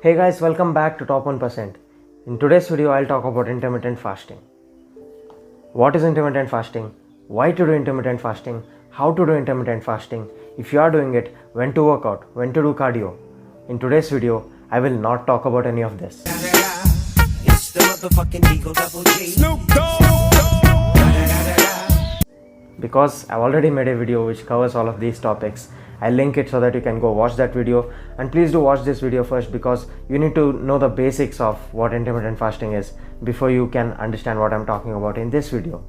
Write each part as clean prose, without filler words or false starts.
Hey guys, welcome back to Top 1%. In today's video, I'll talk about intermittent fasting. What is intermittent fasting? Why to do intermittent fasting? How to do intermittent fasting? If you are doing it, when to work out, when to do cardio. In today's video, I will not talk about any of this. It's the motherfucking Eagle Double G. Snoop Dogg. Because I've already made a video which covers all of these topics. I'll link it so that you can go watch that video, and please do watch this video first because you need to know the basics of what intermittent fasting is before you can understand what I'm talking about in this video.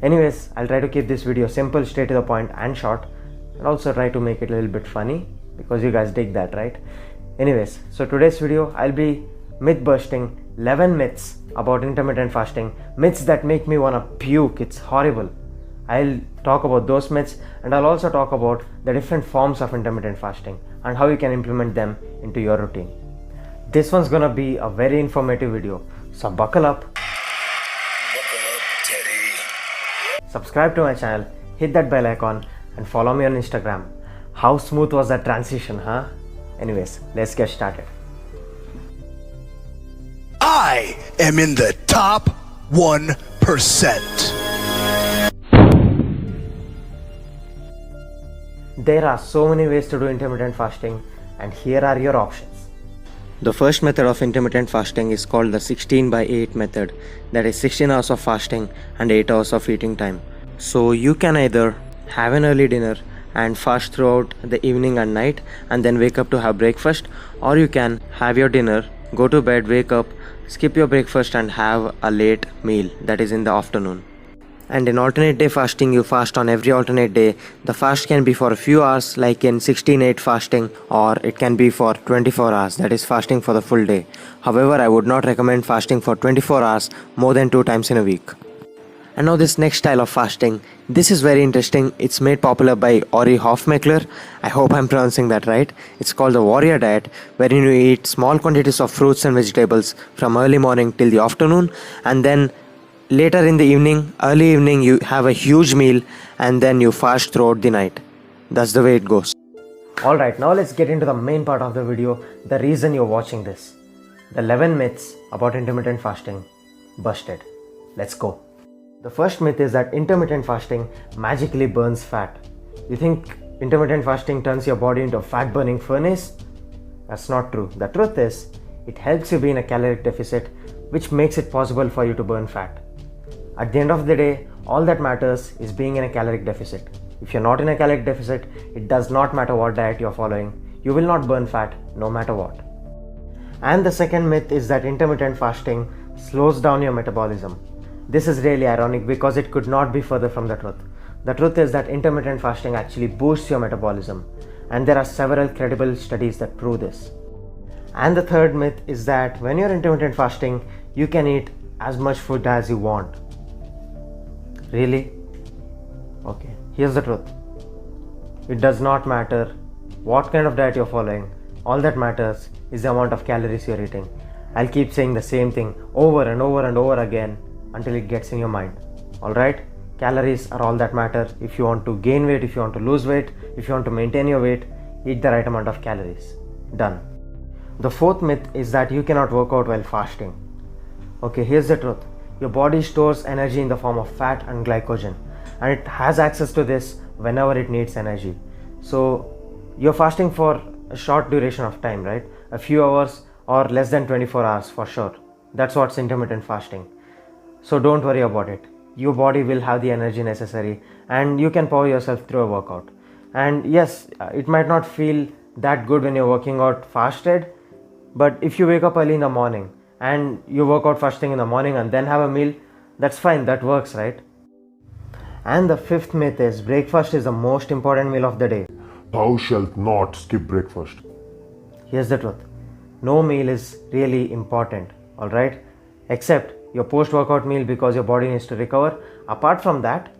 Anyways, I'll try to keep this video simple, straight to the point and short, and also try to make it a little bit funny because you guys dig that, right? Anyways, so today's video I'll be myth busting 11 myths about intermittent fasting, myths that make me wanna puke. It's horrible. I'll talk about those myths, and I'll also talk about the different forms of intermittent fasting and how you can implement them into your routine. This one's gonna be a very informative video, so buckle up. Subscribe to my channel, hit that bell icon, and follow me on Instagram. How smooth was that transition, huh? Anyways, let's get started. I am in the top 1%. There are so many ways to do intermittent fasting, and here are your options. The first method of intermittent fasting is called the 16/8 method, that is 16 hours of fasting and 8 hours of eating time. So you can either have an early dinner and fast throughout the evening and night and then wake up to have breakfast, or you can have your dinner, go to bed, wake up, skip your breakfast and have a late meal, that is in the afternoon. And in alternate day fasting, you fast on every alternate day. The fast can be for a few hours like in 16/8 fasting, or it can be for 24 hours, that is fasting for the full day. However, I would not recommend fasting for 24 hours more than 2 times in a week. And now this next style of fasting, this is very interesting. It's made popular by Ori Hofmeckler. I hope I'm pronouncing that right. It's called the warrior diet, wherein you eat small quantities of fruits and vegetables from early morning till the afternoon, and then later in the evening, early evening, you have a huge meal and then you fast throughout the night. That's the way it goes. Alright, now let's get into the main part of the video, the reason you're watching this. The 11 myths about intermittent fasting busted. Let's go. The first myth is that intermittent fasting magically burns fat. You think intermittent fasting turns your body into a fat burning furnace? That's not true. The truth is, it helps you be in a caloric deficit, which makes it possible for you to burn fat. At the end of the day, all that matters is being in a caloric deficit. If you're not in a caloric deficit, it does not matter what diet you're following, you will not burn fat no matter what. And the second myth is that intermittent fasting slows down your metabolism. This is really ironic because it could not be further from the truth. The truth is that intermittent fasting actually boosts your metabolism, and there are several credible studies that prove this. And the third myth is that when you're intermittent fasting, you can eat as much food as you want. Really? Okay, here's the truth. It does not matter what kind of diet you're following. All that matters is the amount of calories you're eating. I'll keep saying the same thing over and over and over again until it gets in your mind. Alright? Calories are all that matter. If you want to gain weight, if you want to lose weight, if you want to maintain your weight, eat the right amount of calories. Done. The fourth myth is that you cannot work out while fasting. Okay, here's the truth. Your body stores energy in the form of fat and glycogen, and it has access to this whenever it needs energy. So you're fasting for a short duration of time, right? A few hours or less than 24 hours for sure. That's what's intermittent fasting. So don't worry about it. Your body will have the energy necessary and you can power yourself through a workout. And yes, it might not feel that good when you're working out fasted, but if you wake up early in the morning and you work out fasting in the morning and then have a meal, that's fine, that works, right? And the fifth myth is breakfast is the most important meal of the day. Thou shalt not skip breakfast. Here's the truth. No meal is really important, alright? Except your post-workout meal because your body needs to recover. Apart from that,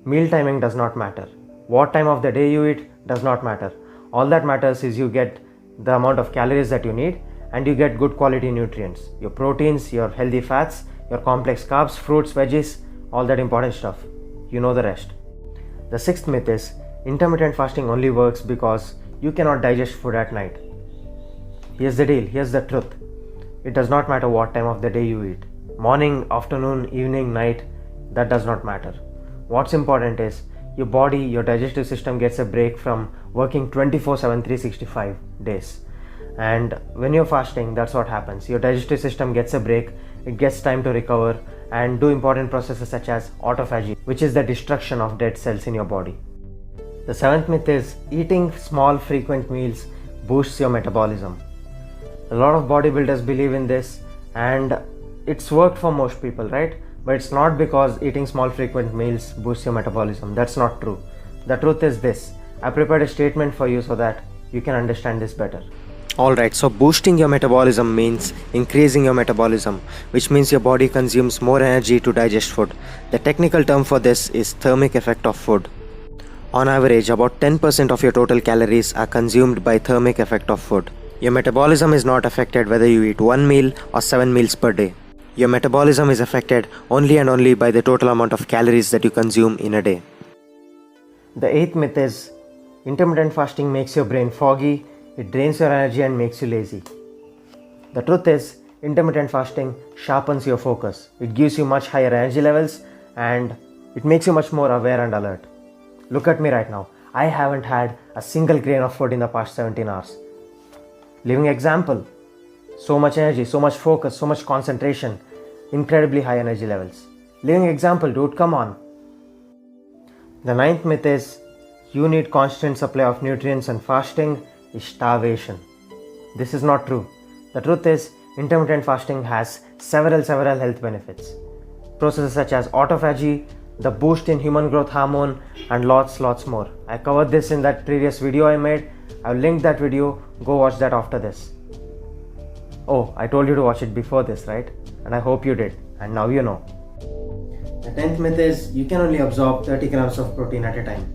meal timing does not matter. What time of the day you eat does not matter. All that matters is you get the amount of calories that you need and you get good quality nutrients. Your proteins, your healthy fats, your complex carbs, fruits, veggies, all that important stuff. You know the rest. The sixth myth is intermittent fasting only works because you cannot digest food at night. Here's the deal, here's the truth. It does not matter what time of the day you eat. Morning, afternoon, evening, night, that does not matter. What's important is your body, your digestive system gets a break from working 24/7, 365 days. And when you're fasting, that's what happens. Your digestive system gets a break, it gets time to recover and do important processes such as autophagy, which is the destruction of dead cells in your body. The seventh myth is eating small, frequent meals boosts your metabolism. A lot of bodybuilders believe in this, and it's worked for most people, right? But it's not because eating small, frequent meals boosts your metabolism. That's not true. The truth is this. I prepared a statement for you so that you can understand this better. Alright, so boosting your metabolism means increasing your metabolism, which means your body consumes more energy to digest food. The technical term for this is thermic effect of food. On average, about 10% of your total calories are consumed by thermic effect of food. Your metabolism is not affected whether you eat 1 meal or 7 meals per day. Your metabolism is affected only and only by the total amount of calories that you consume in a day. The eighth myth is intermittent fasting makes your brain foggy, it drains your energy and makes you lazy. The truth is, intermittent fasting sharpens your focus. It gives you much higher energy levels and it makes you much more aware and alert. Look at me right now. I haven't had a single grain of food in the past 17 hours. Living example. So much energy, so much focus, so much concentration, incredibly high energy levels. Living example, dude, come on. The ninth myth is you need constant supply of nutrients and fasting is starvation. This is not true. The truth is intermittent fasting has several health benefits. Processes such as autophagy, the boost in human growth hormone and lots more. I covered this in that previous video I made. I'll link that video, go watch that after this. Oh, I told you to watch it before this, right? And I hope you did, and now you know. The 10th myth is you can only absorb 30 grams of protein at a time.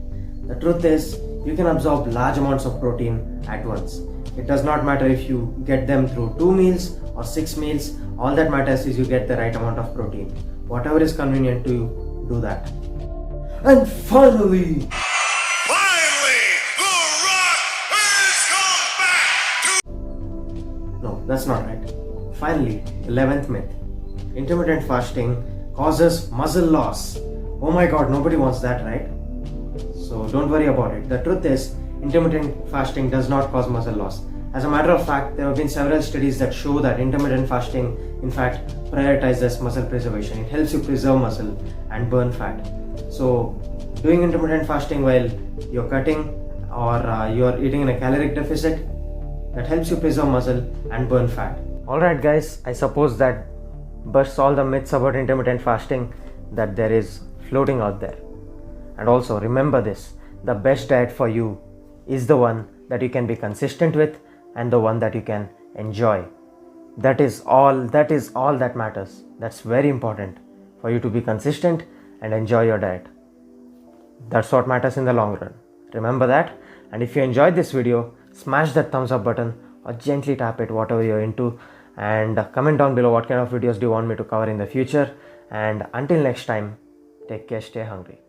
The truth is you can absorb large amounts of protein at once. It does not matter if you get them through 2 meals or 6 meals, all that matters is you get the right amount of protein. Whatever is convenient to you, do that. And finally, The Rock has come back! no, that's not right. Finally, 11th myth. Intermittent fasting causes muscle loss. Oh my god, nobody wants that, right? So don't worry about it. The truth is, intermittent fasting does not cause muscle loss. As a matter of fact, there have been several studies that show that intermittent fasting, in fact, prioritizes muscle preservation. It helps you preserve muscle and burn fat. So, doing intermittent fasting while you're cutting or you're eating in a caloric deficit, that helps you preserve muscle and burn fat. Alright guys, I suppose that busts all the myths about intermittent fasting that there is floating out there. And also remember this, the best diet for you is the one that you can be consistent with and the one that you can enjoy. That is all that matters. That's very important for you to be consistent and enjoy your diet. That's what matters in the long run. Remember that, and if you enjoyed this video, smash that thumbs up button or gently tap it, whatever you're into, and comment down below what kind of videos do you want me to cover in the future. And until next time, take care, stay hungry.